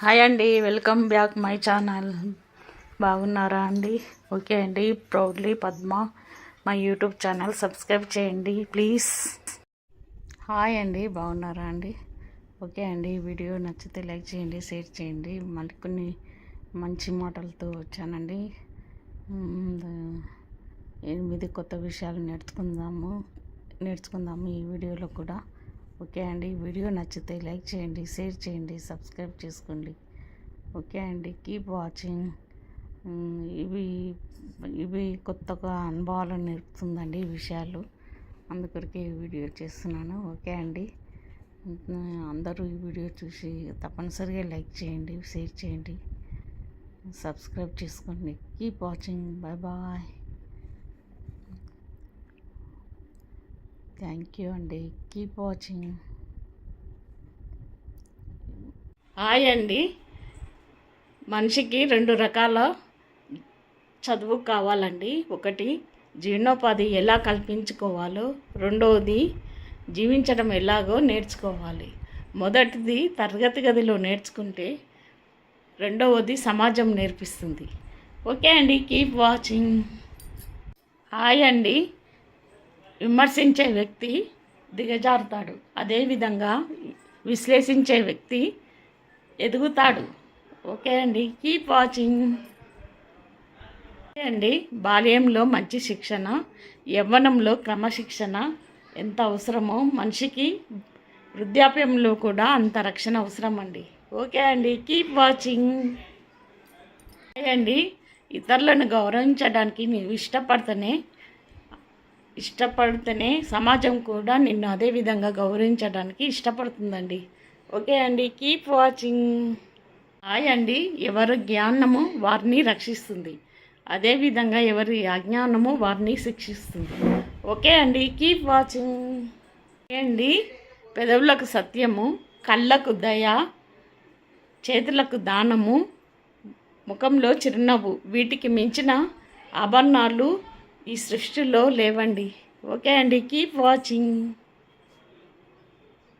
Hi అండి, welcome back my channel. బాగున్నారా అండి? ఓకే అండి. Proudly Padma my YouTube channel subscribe చేయండి ప్లీజ్. హాయ్ అండి, బాగున్నారా అండి? ఓకే అండి. వీడియో నచ్చితే లైక్ చేయండి, షేర్ చేయండి. మళ్ళీ కొన్ని మంచి మాటలతో వచ్చానండి. 8 కొత్త విషయాలు నేర్చుకుందాము ఈ వీడియోలో కూడా. ఓకే అండి. వీడియో నచ్చితే లైక్ చేయండి, షేర్ చేయండి, సబ్స్క్రైబ్ చేసుకోండి. ఓకే అండి. Keep watching. ఇవి కొత్తగా అనుభవాలను నేర్పుతుందండి ఈ విషయాలు. అందుకొరకే ఈ వీడియో చేస్తున్నాను. ఓకే అండి. అందరూ ఈ వీడియో చూసి తప్పనిసరిగా లైక్ చేయండి, షేర్ చేయండి, సబ్స్క్రైబ్ చేసుకోండి. Keep watching. Bye bye. Thank you అండి. Keep watching. హాయ్ అండి. మనిషికి 2 రకాల చదువు కావాలండి. ఒకటి జీవనోపాధి ఎలా కల్పించుకోవాలో, రెండవది జీవించడం ఎలాగో నేర్చుకోవాలి. మొదటిది తరగతి గదిలో నేర్చుకుంటే రెండవది సమాజం నేర్పిస్తుంది. ఓకే అండి. Keep watching. హాయ్ అండి. విమర్శించే వ్యక్తి దిగజారుతాడు, అదేవిధంగా విశ్లేషించే వ్యక్తి ఎదుగుతాడు. ఓకే అండి. Keep watching. ఓకే అండి. బాల్యంలో మంచి శిక్షణ, యవ్వనంలో క్రమశిక్షణ ఎంత అవసరమో మనిషికి వృద్ధాప్యంలో కూడా అంత రక్షణ అవసరం అండి. ఓకే అండి. Keep watching. అండి. ఇతరులను గౌరవించడానికి నీవు ఇష్టపడితేనే సమాజం కూడా నిన్ను అదే విధంగా గౌరవించడానికి ఇష్టపడుతుందండి. ఓకే అండి. Keep watching. హాయ్ అండి. ఎవరి జ్ఞానము వారిని రక్షిస్తుంది, అదేవిధంగా ఎవరి అజ్ఞానము వారిని శిక్షిస్తుంది. ఓకే అండి. Keep watching. ఓకే అండి. పెదవులకు సత్యము, కళ్ళకు దయ, చేతులకు దానము, ముఖంలో చిరునవ్వు, వీటికి మించిన ఆభరణాలు ఈ సృష్టిలో లేవండి. ఓకే అండి. Keep watching.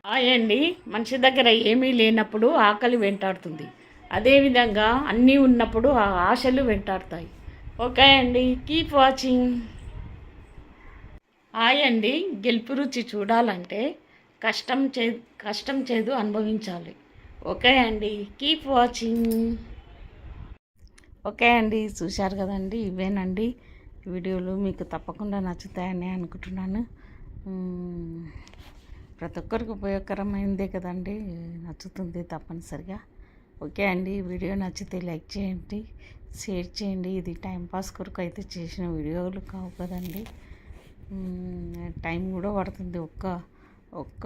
హాయ్ అండి. మనిషి దగ్గర ఏమీ లేనప్పుడు ఆకలి వెంటాడుతుంది, అదేవిధంగా అన్నీ ఉన్నప్పుడు ఆ ఆశలు వెంటాడుతాయి. ఓకే అండి. Keep watching. హాయ్ అండి. గెలుపు రుచి చూడాలంటే కష్టం చేదు అనుభవించాలి. ఓకే అండి. Keep watching. ఓకే అండి. చూశారు కదండి, ఇవేనండి వీడియోలు. మీకు తప్పకుండా నచ్చుతాయని అనుకుంటున్నాను. ప్రతి ఒక్కరికి ఉపయోగకరమైనదే కదండి, నచ్చుతుంది తప్పనిసరిగా. ఓకే అండి. వీడియో నచ్చితే లైక్ చేయండి, షేర్ చేయండి. ఇది టైంపాస్ కొరకు అయితే చేసిన వీడియోలు కావు కదండి. టైం కూడా పడుతుంది. ఒక్క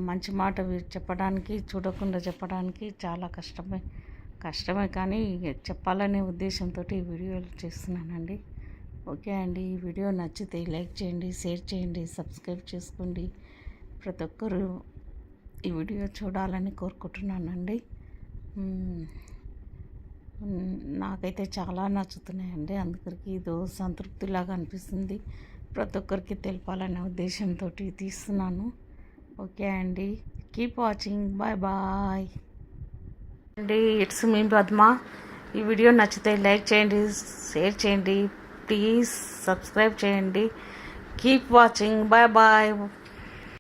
మంచి మాట చెప్పడానికి, చూడకుండా చెప్పడానికి చాలా కష్టమే కానీ చెప్పాలనే ఉద్దేశంతో ఈ వీడియోలు చేస్తున్నానండి. ఓకే అండి. ఈ వీడియో నచ్చితే లైక్ చేయండి, షేర్ చేయండి, సబ్స్క్రైబ్ చేసుకోండి. ప్రతి ఒక్కరూ ఈ వీడియో చూడాలని కోరుకుంటున్నానండి. నాకైతే చాలా నచ్చుతున్నాయండి. అందుకరికి ఇదో సంతృప్తిలాగా అనిపిస్తుంది. ప్రతి ఒక్కరికి తెలపాలనే ఉద్దేశంతో తీస్తున్నాను. ఓకే అండి. Keep watching. బాయ్ బాయ్ అండి. It's me Padma. ఈ వీడియో నచ్చితే లైక్ చేయండి, షేర్ చేయండి, ప్లీజ్ సబ్స్క్రైబ్ చేయండి. Keep watching. Bye bye.